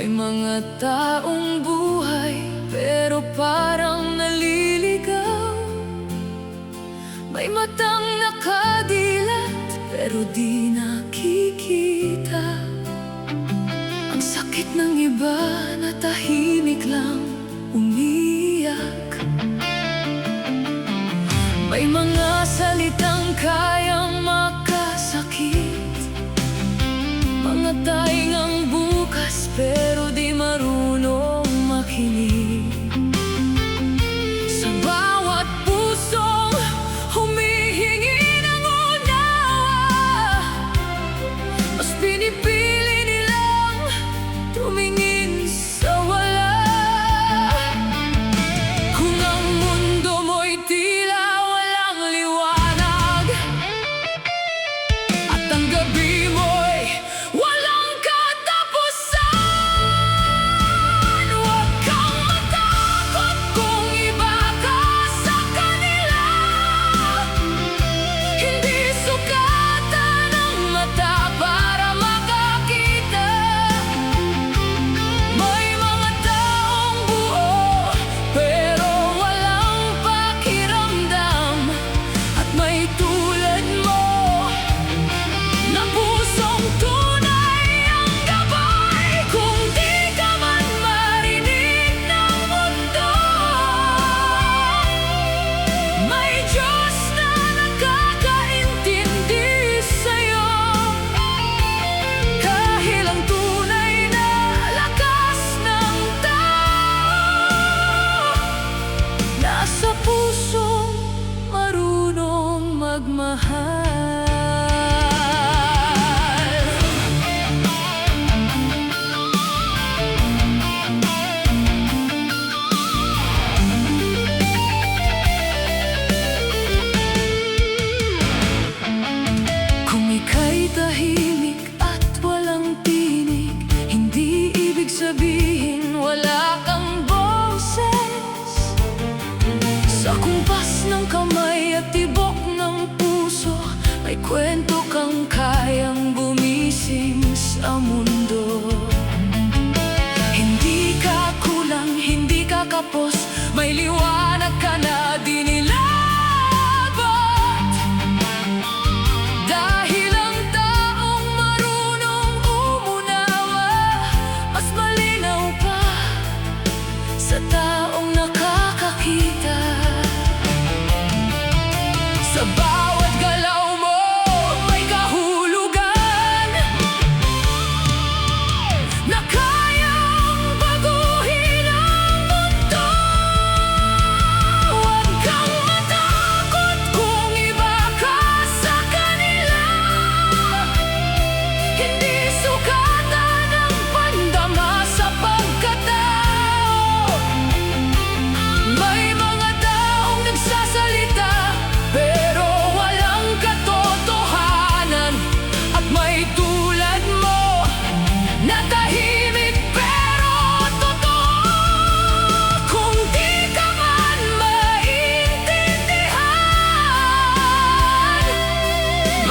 May mga taong buhay pero parang naliligaw. May matang nakadilat pero di nakikita. Ang sakit ng iba na tahimik lang umiyak. May mga salitang kayang makasakit, mga taingang bukas pero di marunong makinig. Sa bawat pusong humihingi ng unawa, mas pinipili nilang tumingin sa wala. Kung ang mundo mo'y tila walang liwanag, at ang gabi mo'y walang katapusan, huwag kang matakot kung iba ka sa kanila. Hindi sukatan ang mata para makakita. May mga taong buo pero walang pakiramdam, at may tulad mo na pusong tunay ang gabay. Kung di ka man marinig ng mundo, may Diyos na nakakaintindi sa'yo. Kahit ang tunay na lakas ng tao nasa pusong marunong magmahal. Kung ika'y tahimik at walang tinig, hindi ibig sabihin wala kang boses. Sa kumpas ng kamay at tibok ng puso, may kwento kang kayang gumising sa mundo. Hindi ka kulang, hindi ka kapos, may liwanag ka na di nilabot. Dahil ang taong marunong umunawa, mas malinaw pa sa taong nakakakita. Sa bawat galaw mo may kahulugan na kayang baguhin ang mundo. Huwag kang matakot kung iba ka sa kanila. Hindi sukatan ang pandama sa pagkatao. May mga taong nagsasalita pero walang katotohanan, at may tulad mo na tahimik pero totoo. Kung di ka man maintindihan,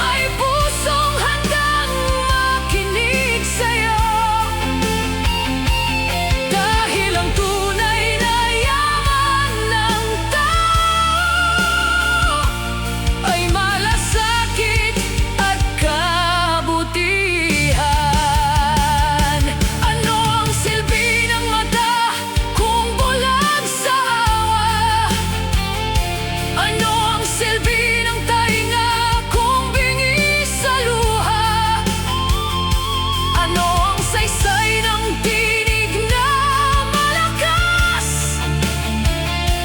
may pusong handang makinig sa'yo. Dahil ang tunay na yaman ng tao ay malasakit at kabutihan. Ano ang silbi ng mata kung bulag sa awa? Ano ang silbi ng tainga kung bingi sa luha? Ano ang saysay ng tinig na malakas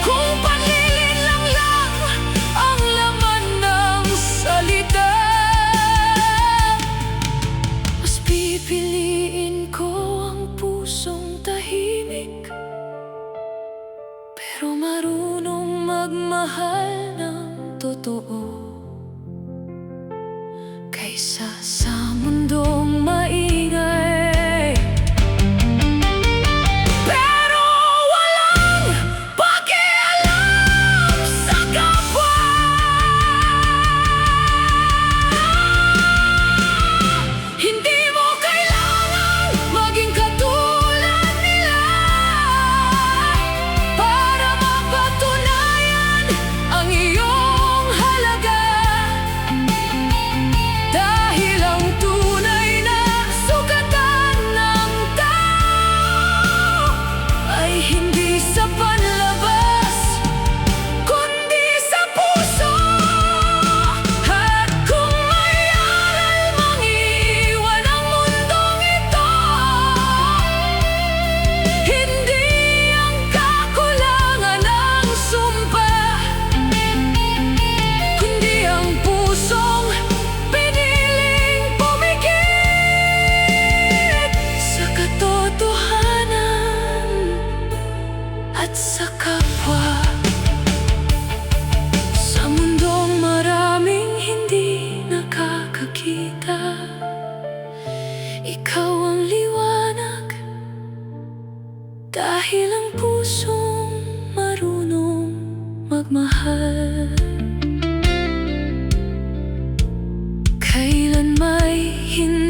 kung panlilinlang lang ang laman ng salita? Mas pipiliin ko ang pusong tahimik pero marunong magmahal ng totoo, kaysa sa mundong maingay pero walang pakialam sa kapwa. Hindi mo kailangan maging katulad Ikaw ang liwanag, dahil ang pusong marunong magmahal kailan may hindi